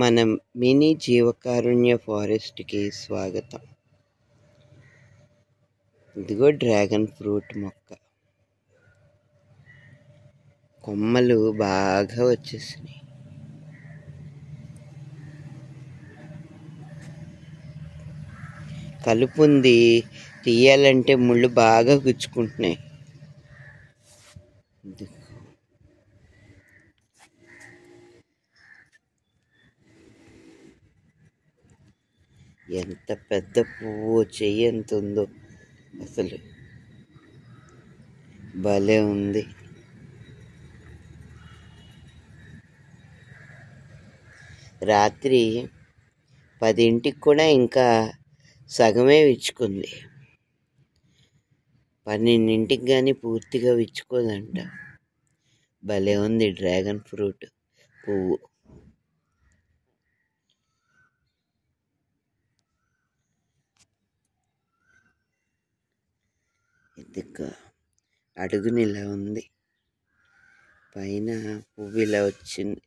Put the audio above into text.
మన మినీ జీవకారుణ్య ఫారెస్ట్కి స్వాగతం. ఇదిగో డ్రాగన్ ఫ్రూట్ మొక్క. కొమ్మలు బాగా వచ్చేసినాయి. కలుపు ఉంది, తీయాలంటే ముళ్ళు బాగా గుచ్చుకుంటున్నాయి. ఎంత పెద్ద పువ్వు, చెయ్యి ఎంత ఉందో, అసలు భలే ఉంది. రాత్రి 10ంటికి కూడా ఇంకా సగమే విచ్చుకుంది. 12ంటికి కానీ పూర్తిగా విచ్చుకోదంట. భలే ఉంది డ్రాగన్ ఫ్రూట్ పువ్వు. ఇదిగా అడుగుని ఇలా ఉంది, పైన పువ్వు ఇలా వచ్చింది.